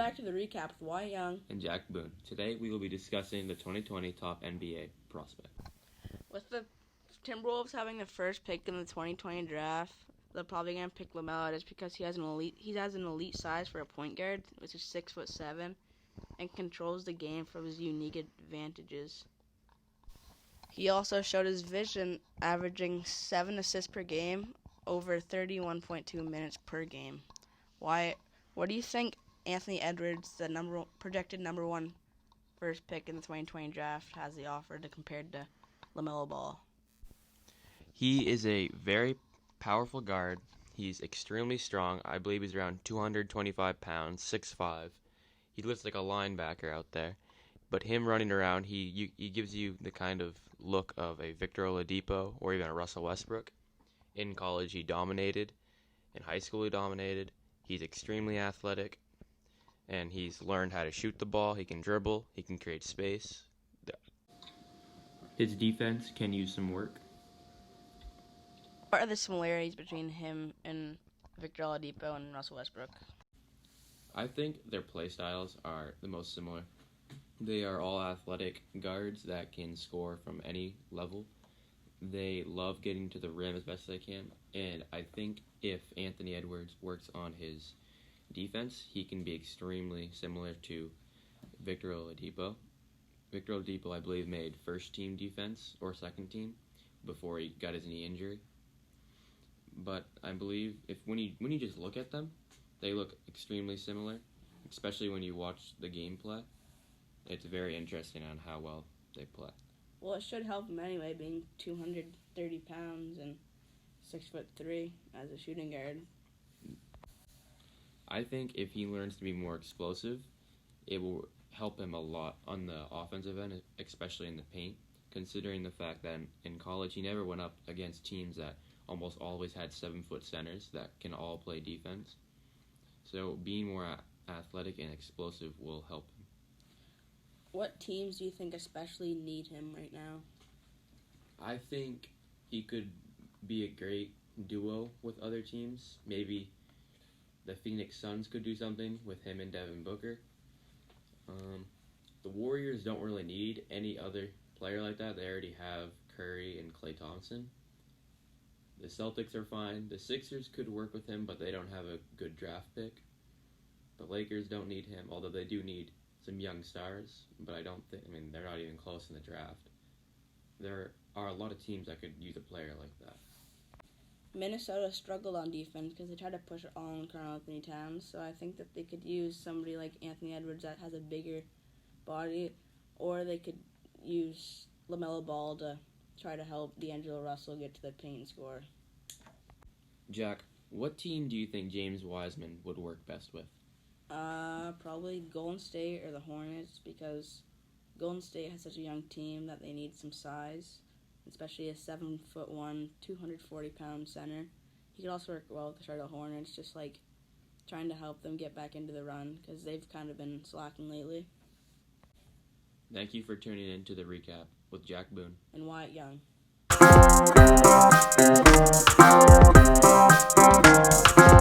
back to the recap with Wyatt Young and Jack Boone. Today we will be discussing the 2020 top NBA prospect. With the Timberwolves having the first pick in the 2020 draft, they're probably gonna pick LaMelo just because he has an elite size for a point guard, which is 6'7", and controls the game from his unique advantages. He also showed his vision, averaging 7 assists per game, over 31.2 minutes per game. Wyatt, what do you think Anthony Edwards, the projected number one first pick in the 2020 draft, has the offer to compared to LaMelo Ball? He is a very powerful guard. He's extremely strong. I believe he's around 225 pounds, 6'5". He looks like a linebacker out there. But him running around, he gives you the kind of look of a Victor Oladipo or even a Russell Westbrook. In college, he dominated. In high school, he dominated. He's extremely athletic, and he's learned how to shoot the ball. He can dribble. He can create space. His defense can use some work. What are the similarities between him and Victor Oladipo and Russell Westbrook? I think their play styles are the most similar. They are all athletic guards that can score from any level. They love getting to the rim as best as they can, and I think if Anthony Edwards works on his defense, he can be extremely similar to Victor Oladipo. Victor Oladipo, I believe, made first-team defense or second-team before he got his knee injury. But I believe when you just look at them, they look extremely similar, especially when you watch the gameplay. It's very interesting on how well they play. Well, it should help him anyway, being 230 pounds and 6'3" as a shooting guard. I think if he learns to be more explosive, it will help him a lot on the offensive end, especially in the paint, considering the fact that in college he never went up against teams that almost always had 7-foot centers that can all play defense. So being more athletic and explosive will help him. What teams do you think especially need him right now? I think he could be a great duo with other teams. Maybe the Phoenix Suns could do something with him and Devin Booker. The Warriors don't really need any other player like that. They already have Curry and Klay Thompson. The Celtics are fine. The Sixers could work with him, but they don't have a good draft pick. The Lakers don't need him, although they do need some young stars, but they're not even close in the draft. There are a lot of teams that could use a player like that. Minnesota struggled on defense because they tried to push it all on Karl-Anthony Towns, so I think that they could use somebody like Anthony Edwards that has a bigger body, or they could use LaMelo Ball to try to help D'Angelo Russell get to the paint and score. Jack, what team do you think James Wiseman would work best with? Probably Golden State or the Hornets, because Golden State has such a young team that they need some size, especially a 7'1", 240-pound center. He could also work well with the Charlotte Hornets, just like trying to help them get back into the run, because they've kind of been slacking lately. Thank you for tuning in to the recap with Jack Boone And Wyatt Young.